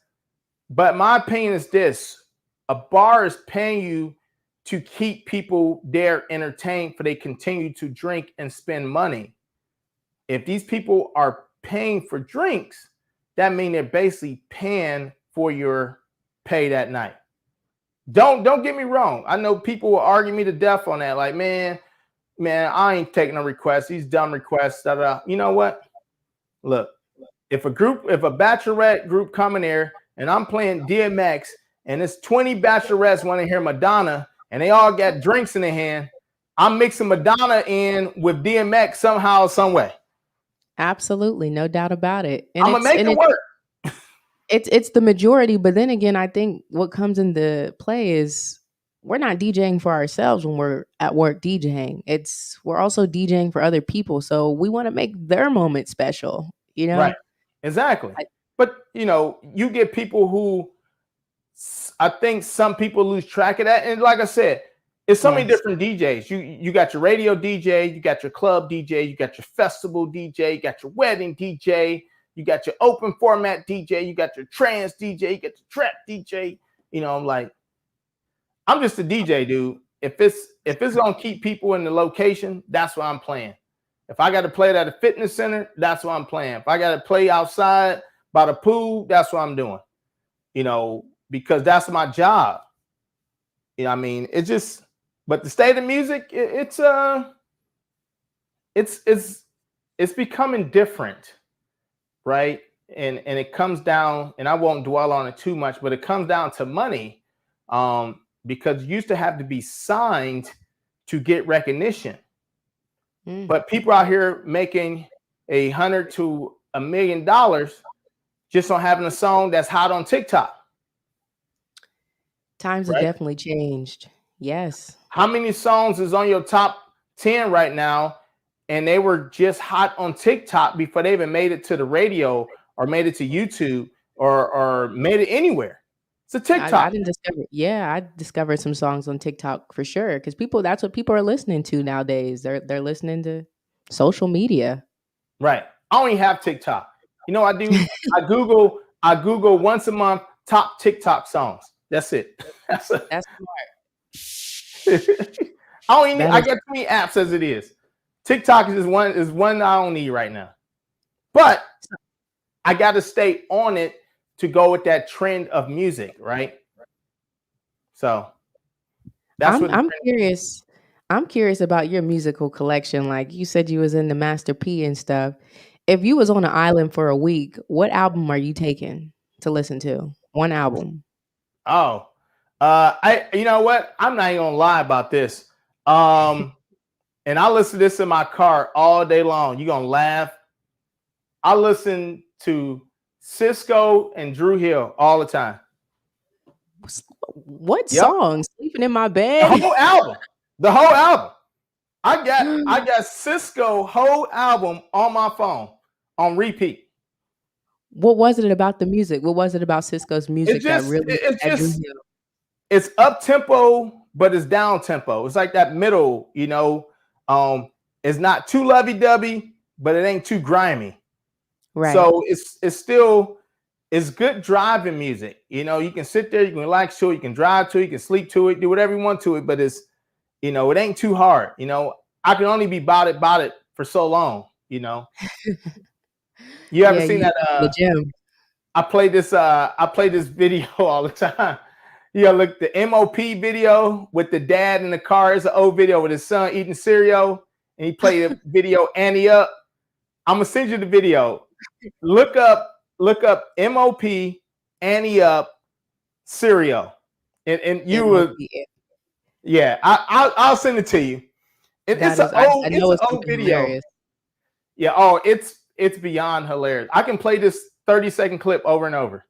but my opinion is this. A bar is paying you to keep people there entertained for they continue to drink and spend money. If these people are paying for drinks, that means they're basically paying for your pay that night. Don't get me wrong. I know people will argue me to death on that. Like, man, I ain't taking no requests. These dumb requests. You know what? Look, if a bachelorette group come in there and I'm playing DMX and it's 20 bachelorettes want to hear Madonna and they all got drinks in their hand, I'm mixing Madonna in with DMX somehow, some way. Absolutely, no doubt about it. And I'm gonna make it work. It's the majority, but then again, I think what comes into play is we're not DJing for ourselves when we're at work DJing. We're also DJing for other people, so we want to make their moment special. Right? Exactly. But you get people who, I think some people lose track of that, and like I said, it's so many different DJs. You got your radio DJ, you got your club DJ, you got your festival DJ, you got your wedding DJ, you got your open format DJ, you got your trance DJ, you got your trap DJ. I'm just a DJ, dude. If it's gonna keep people in the location, that's what I'm playing. If I got to play it at a fitness center, that's what I'm playing. If I got to play outside by the pool, that's what I'm doing. Because that's my job. It's just. But the state of music, it's becoming different, right? And it comes down, and I won't dwell on it too much, but it comes down to money, because you used to have to be signed to get recognition. But people out here making $100,000 to $1 million just on having a song that's hot on TikTok. Times have definitely changed. Yes. How many songs is on your top 10 right now, and they were just hot on TikTok before they even made it to the radio or made it to YouTube or made it anywhere? It's a TikTok. I discovered some songs on TikTok for sure, because that's what people are listening to nowadays. They're listening to social media. Right. I don't even have TikTok. You know what I do? I Google once a month top TikTok songs. That's it. That's a, That's I don't even. that I is got too many apps as it is. TikTok is one I don't need right now. But I got to stay on it to go with that trend of music, right? So that's what. I'm curious. I'm curious about your musical collection. Like you said you was in the Master P and stuff. If you was on an island for a week, what album are you taking to listen to? One album. Oh, I. You know what? I'm not even gonna lie about this. And I listen to this in my car all day long. You gonna laugh? I listen to Cisco and Drew Hill all the time. What Yep. song? Sleeping in My The Bed? whole album. The whole album. I got Cisco whole album on my phone on repeat. What was it about the music? What was it about Cisco's music that Just really it's that drew just you? it's up tempo, but it's down tempo. It's like that middle, it's not too lovey-dovey, but it ain't too grimy. Right. So it's still it's good driving music. You can sit there, you can relax to it, you can drive to it, you can sleep to it, do whatever you want to it, but it's it ain't too hard. I can only be about it for so long. You ever seen that? The gym. I play this video all the time. Look, the MOP video with the dad in the car is an old video with his son eating cereal, and he played a video Annie Up. I'm gonna send you the video. Look up MOP Annie Up cereal, and you would. Yeah, I'll send it to you. It's an old video. Hilarious. Yeah. Oh, it's beyond hilarious. I can play this 30-second clip over and over.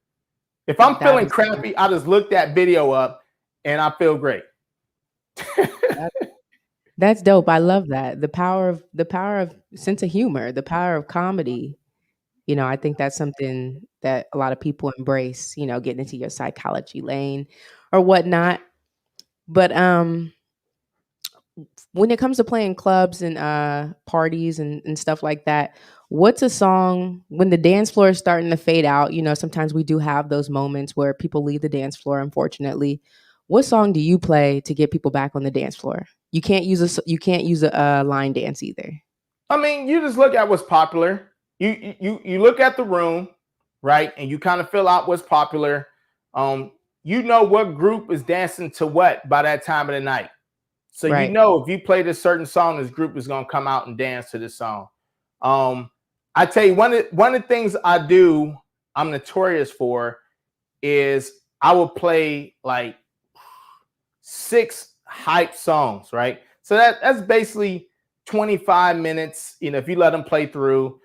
If I'm feeling crappy, I just look that video up and I feel great. That's dope. I love that. The power of sense of humor, the power of comedy. I think that's something that a lot of people embrace, getting into your psychology lane or whatnot. But when it comes to playing clubs and parties and stuff like that, what's a song when the dance floor is starting to fade out? Sometimes we do have those moments where people leave the dance floor, unfortunately. What song do you play to get people back on the dance floor? You can't use a line dance either. I mean, you just look at what's popular. You look at the room, right? And you kind of fill out what's popular. What group is dancing to what by that time of the night. So Right. if you play this certain song, this group is gonna come out and dance to this song. I tell you, one of the things I do, I'm notorious for, is I will play like 6 hype songs, right? So that's basically 25 minutes, if you let them play through,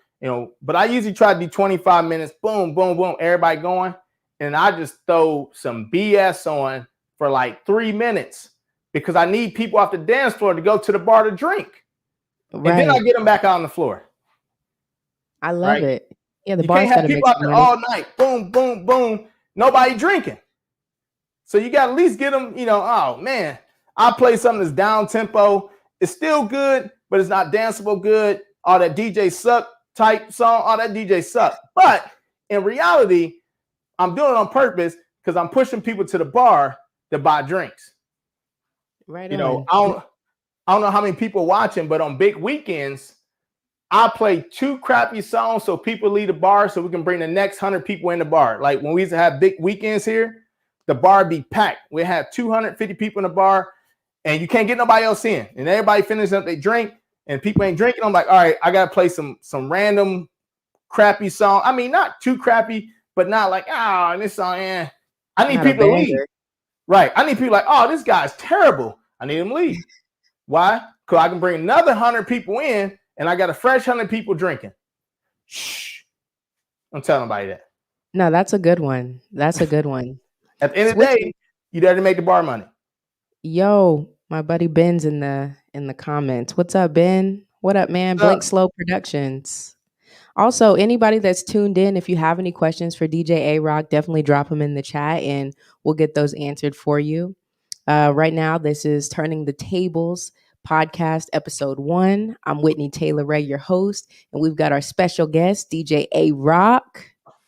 but I usually try to do 25 minutes, boom, boom, boom, everybody going. And I just throw some BS on for like 3 minutes because I need people off the dance floor to go to the bar to drink. Right. And then I get them back out on the floor. I love it. Yeah, the you bar's can't have gotta people make out some there money. all night, boom, boom, boom, nobody drinking. So you got to at least get them, oh man, I play something that's down tempo. It's still good, but it's not danceable good. All that DJ suck type song, all that DJ suck. But in reality, I'm doing it on purpose because I'm pushing people to the bar to buy drinks. Right. I don't know how many people watching, but on big weekends, I play 2 crappy songs so people leave the bar so we can bring the next 100 people in the bar. Like when we used to have big weekends here, the bar be packed. We have 250 people in the bar and you can't get nobody else in. And everybody finishes up their drink and people ain't drinking. I'm like, all right, I got to play some random crappy song. I mean, not too crappy, but not like, this song, I need people to leave. Right. I need people like, this guy's terrible. I need him to leave. Why? Because I can bring another 100 people in and I got a fresh 100 people drinking. Shh. Don't tell nobody that. No, that's a good one. That's a good one. At the end of the day, you there to make the bar money. Yo, my buddy Ben's in the comments. What's up, Ben? What up, man? Blink Slow Productions. Also, anybody that's tuned in, if you have any questions for DJ ARoc, definitely drop them in the chat and we'll get those answered for you. Right now, this is Turning the Tables podcast, episode 1. I'm Whitney Taylor Ray, your host, and we've got our special guest, DJ ARoc,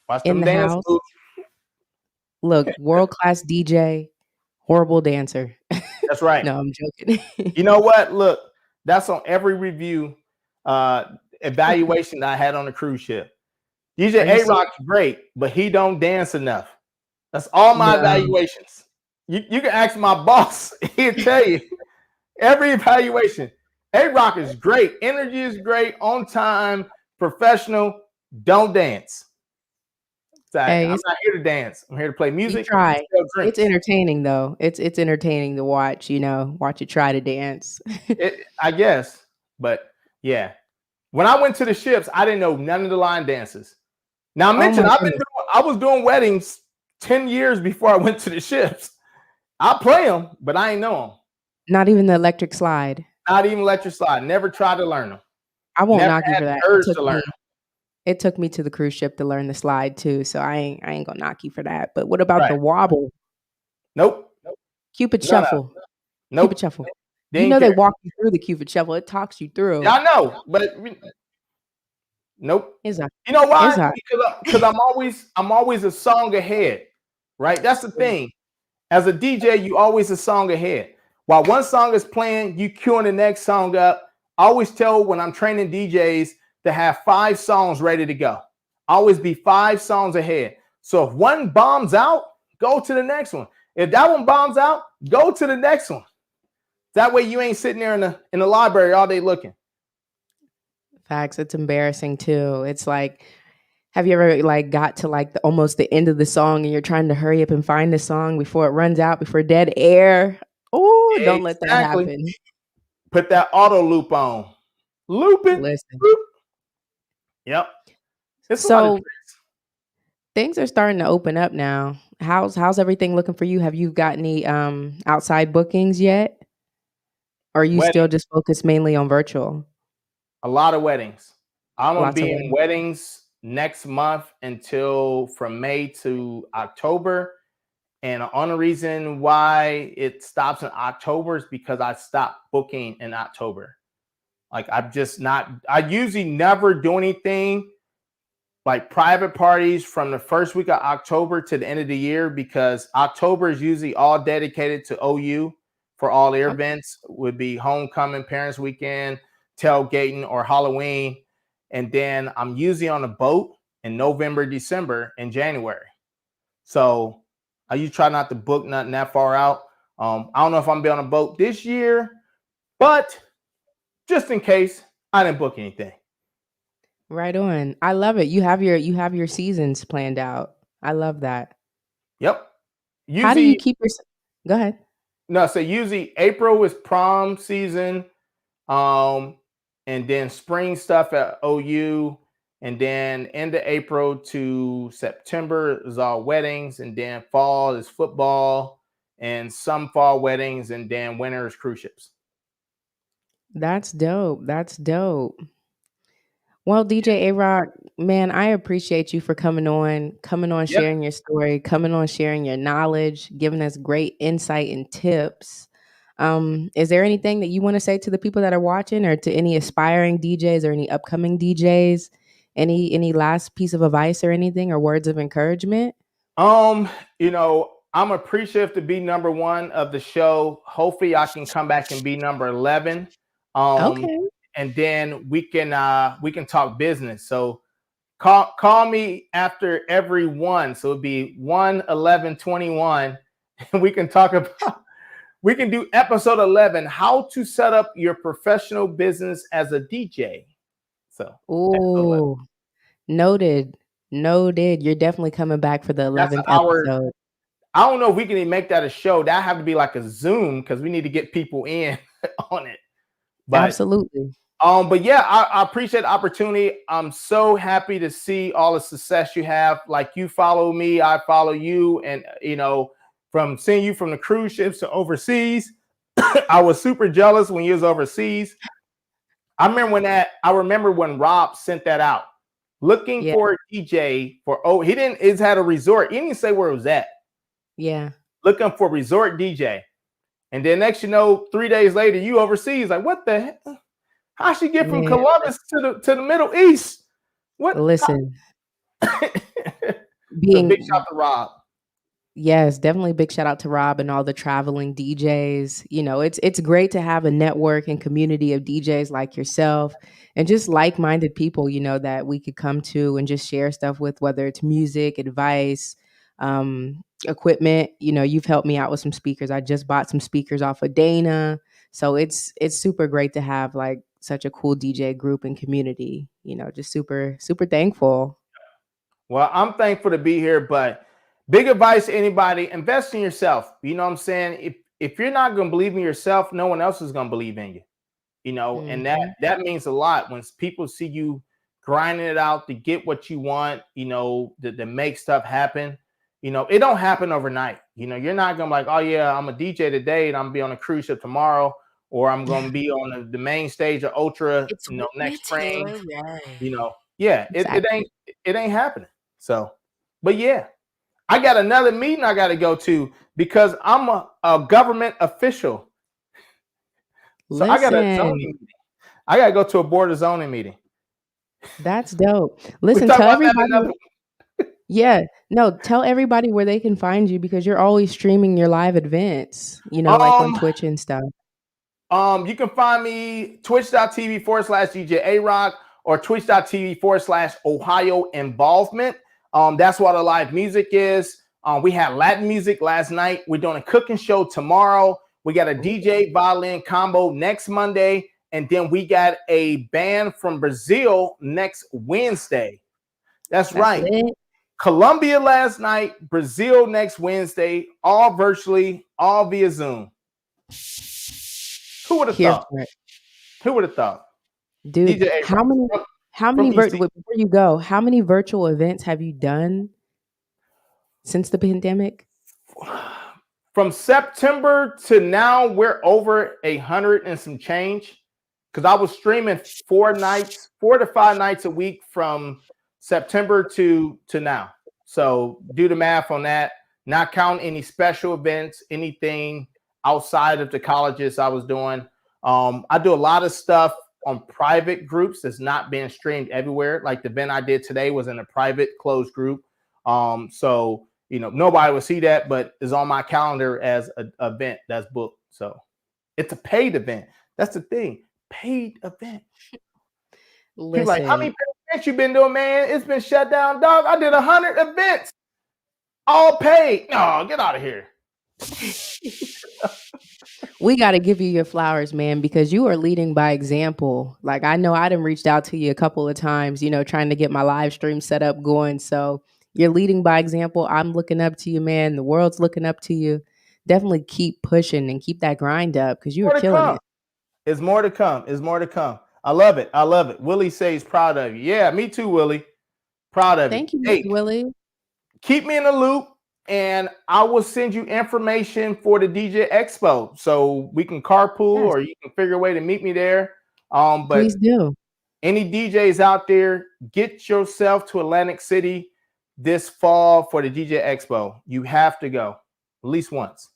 Watch in them the dance house. moves. Look, world-class DJ, horrible dancer. That's right. No, I'm joking. You know what? Look, that's on every review evaluation that I had on the cruise ship. DJ A-Roc's great, but he don't dance enough. That's all my evaluations. You can ask my boss. He'll tell you every evaluation. A-Roc is great. Energy is great. On time, professional. Don't dance. I'm not here to dance. I'm here to play music. Try. It's entertaining though. It's entertaining to watch. Watch you try to dance. I guess, but yeah. When I went to the ships, I didn't know none of the line dances. Now I mentioned I was doing weddings 10 years before I went to the ships. I play them, but I ain't know them. Not even the electric slide. Not even electric slide. Never tried to learn them. I won't knock you for that. Urge to learn them. It took me to the cruise ship to learn the slide too, so I ain't gonna knock you for that. But what about the wobble? Nope. Cupid shuffle. Nope. Cupid shuffle. They walk you through the Cupid shuffle. It talks you through. Yeah, I know, but nope. You know why? Because I'm always a song ahead, right? That's the thing. As a DJ, you always a song ahead. While one song is playing, you queuing the next song up. I always tell when I'm training DJs to have 5 songs ready to go. Always be 5 songs ahead. So if one bombs out, go to the next one. If that one bombs out, go to the next one. That way you ain't sitting there in the library all day looking. Facts. It's embarrassing too. It's like, have you ever got to almost the end of the song and you're trying to hurry up and find the song before it runs out, before dead air? Oh, don't let that happen. Put that auto loop on. Loop it. Listen. Loop. Yep. So things are starting to open up now. How's everything looking for you? Have you got any outside bookings yet? Or are you still just focused mainly on virtual? A lot of weddings. I'm going to be in weddings next month until from May to October. And the only reason why it stops in October is because I stopped booking in October. I usually never do anything like private parties from the first week of October to the end of the year, because October is usually all dedicated to OU for all their events. Would be homecoming, parents weekend, tailgating, or Halloween. And then I'm usually on a boat in November, December, and January. So I usually try not to book nothing that far out. I don't know if I'm gonna be on a boat this year, but just in case, I didn't book anything. Right on. I love it. You have your seasons planned out. I love that. Yep. Usually, how do you keep your? Go ahead. No, so usually April is prom season, and then spring stuff at OU, and then end of April to September is all weddings, and then fall is football, and some fall weddings, and then winter is cruise ships. That's dope. That's dope. Well, DJ ARoc, man, I appreciate you for coming on, sharing your story, coming on, sharing your knowledge, giving us great insight and tips. Is there anything that you want to say to the people that are watching, or to any aspiring DJs or any upcoming DJs? Any last piece of advice or anything, or words of encouragement? I'm appreciative to be number 1 of the show. Hopefully I can come back and be number 11. Okay. And then we can talk business. So call me after every one. So it'd be 1, 11, 21. And we can do episode 11, how to set up your professional business as a DJ. So noted. You're definitely coming back for the 11th episode. I don't know if we can even make that a show. That have to be like a Zoom, because we need to get people in on it. But, absolutely. But yeah, I appreciate the opportunity. I'm so happy to see all the success you have. Like, you follow me, I follow you, and from seeing you from the cruise ships to overseas, I was super jealous when you was overseas. I remember when Rob sent that out, looking for a DJ for he had a resort. He didn't say where it was at. Yeah. Looking for resort DJ. And then next you know, 3 days later, you overseas. Like, what the heck? How'd she get from Columbus to the Middle East? What? Listen, So big shout to Rob. Yes, definitely big shout out to Rob and all the traveling DJs. You know, it's great to have a network and community of DJs like yourself and just like-minded people, you know, that we could come to and just share stuff with, whether it's music, advice, equipment. You know, you've helped me out with some speakers. I just bought some speakers off of Dana. So it's super great to have like such a cool DJ group and community, you know, just super, super thankful. Well, I'm thankful to be here, but big advice to anybody, invest in yourself. You know what I'm saying? If you're not going to believe in yourself, no one else is going to believe in you. You know, and that means a lot when people see you grinding it out to get what you want, you know, to make stuff happen. You know, it don't happen overnight. You know, you're not going to like, oh yeah, I'm a DJ today and I'm going to be on a cruise ship tomorrow, or I'm going to be on the main stage of Ultra, It's you know, next spring. Taylor Ray. You know, yeah, Exactly. it ain't happening. So, but yeah. I got another meeting I got to go to because I'm a government official. So I got a zoning meeting. I got to go to a board of zoning meeting. That's dope. Listen, tell everybody. Yeah, no, tell everybody where they can find you because you're always streaming your live events, you know, like on Twitch and stuff. You can find me twitch.tv/DJ ARoc or twitch.tv/Ohio involvement. That's what our live music is. We had Latin music last night. We're doing a cooking show tomorrow. We got a DJ violin combo next Monday. And then we got a band from Brazil next Wednesday. That's right. It. Colombia last night, Brazil next Wednesday, all virtually, all via Zoom. Who would have thought? Who would have thought? Dude, DJ how many before you go, how many virtual events have you done since the pandemic? From September to now, we're over 100 and some change. Because I was streaming 4 to 5 nights a week from September to now. So do the math on that. Not counting any special events, anything outside of the colleges I was doing. I do a lot of stuff on private groups that's not being streamed everywhere. Like the event I did today was in a private closed group. So, you know, nobody will see that, but it's on my calendar as an event that's booked. So it's a paid event. That's the thing. Paid event. People like, how many paid events you been doing, man? It's been shut down, dog. I did 100 events. All paid. No, get out of here. We got to give you your flowers, man, because you are leading by example. Like, I know I done reached out to you a couple of times, you know, trying to get my live stream set up going. So you're leading by example. I'm looking up to you, man. The world's looking up to you. Definitely keep pushing and keep that grind up because you are killing it. It's more to come. It's more to come. I love it. I love it. Willie says proud of you. Yeah, me too, Willie. Proud of you. Thank you, hey, Willie. Keep me in the loop. And I will send you information for the DJ Expo so we can carpool or you can figure a way to meet me there. But please do. Any DJs out there, get yourself to Atlantic City this fall for the DJ Expo. You have to go at least once.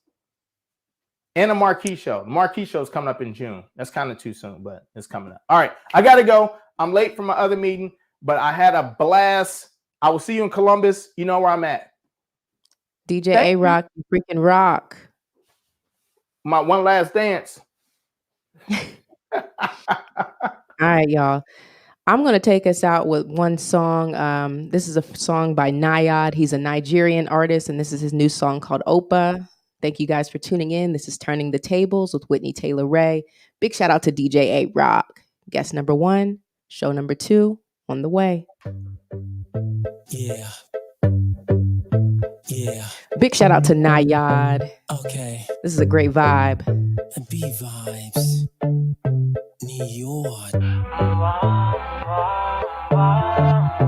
And a marquee show. The marquee show is coming up in June. That's kind of too soon, but it's coming up. All right, I got to go. I'm late for my other meeting, but I had a blast. I will see you in Columbus. You know where I'm at. DJ ARoc, you freaking rock. My one last dance. All right, y'all. I'm going to take us out with one song. This is a song by Nayad. He's a Nigerian artist, and this is his new song called Opa. Thank you guys for tuning in. This is Turning the Tables with Whitney Taylor Ray. Big shout out to DJ ARoc. Guest number 1, show number 2 on the way. Yeah. Yeah. Big shout out to Nayad. Okay. This is a great vibe. B vibes. New York.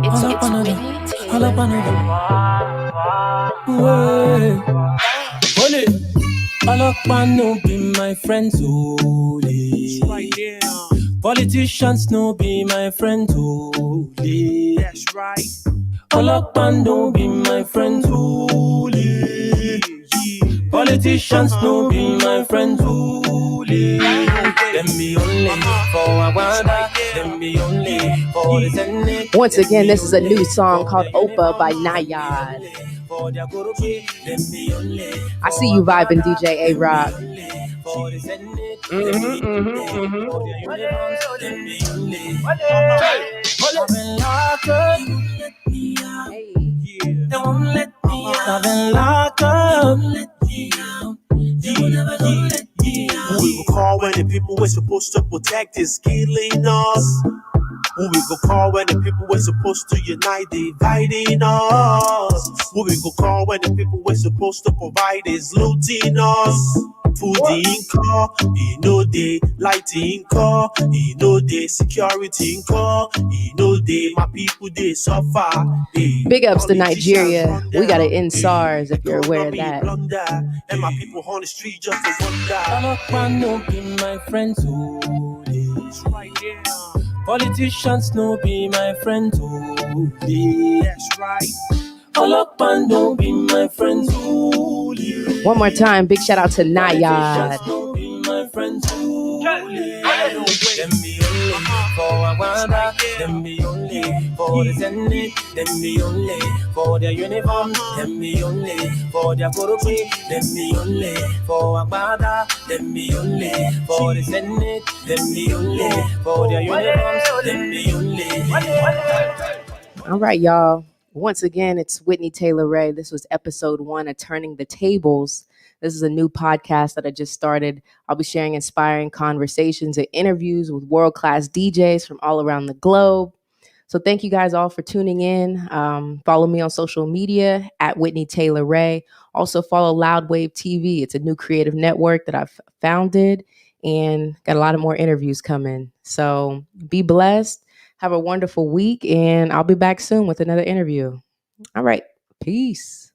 It's Whitney Taylor Ray. Alokman no be my friends only. Right, yeah. Politicians no be my friends only. That's right. Alokman no be my friends only. Politicians no be my friends only. Them be only for Aguada. Them be only for the Senate. Once again, this is a new song called Opa by Nayad. I see you vibing, DJ ARoc. They won't let me out. I've been locked up. They will never let me out. We will call when the people we're supposed to protect is killing us. Who we go call when the people we're supposed to unite dividing us? Who we go call when the people we're supposed to provide is looting us? Food in car, no day, light in car, no day, security in car, no day, my people they suffer. Big ups to Nigeria. We gotta end SARS if you're aware of that. And my people on the street just to wonder. A-Roc no be my friends only. Politicians no be my friends only. That's right. A-Roc no be my friends only. One more time, big shout out to Nayad. Politicians no be my friends only. Them be only for Aguada. Them be only for the Senate. Them be only for their uniform. Them be only for their corruption. Them be only for Aguada. Them be only for the Senate. Them be only for their uniforms. Them be only. All right, y'all. Once again, it's Whitney Taylor Ray. This was episode 1 of Turning the Tables. This is a new podcast that I just started. I'll be sharing inspiring conversations and interviews with world-class DJs from all around the globe. So thank you guys all for tuning in. Follow me on social media at Whitney Taylor Ray. Also follow Loudwave TV. It's a new creative network that I've founded and got a lot of more interviews coming. So be blessed. Have a wonderful week, and I'll be back soon with another interview. All right. Peace.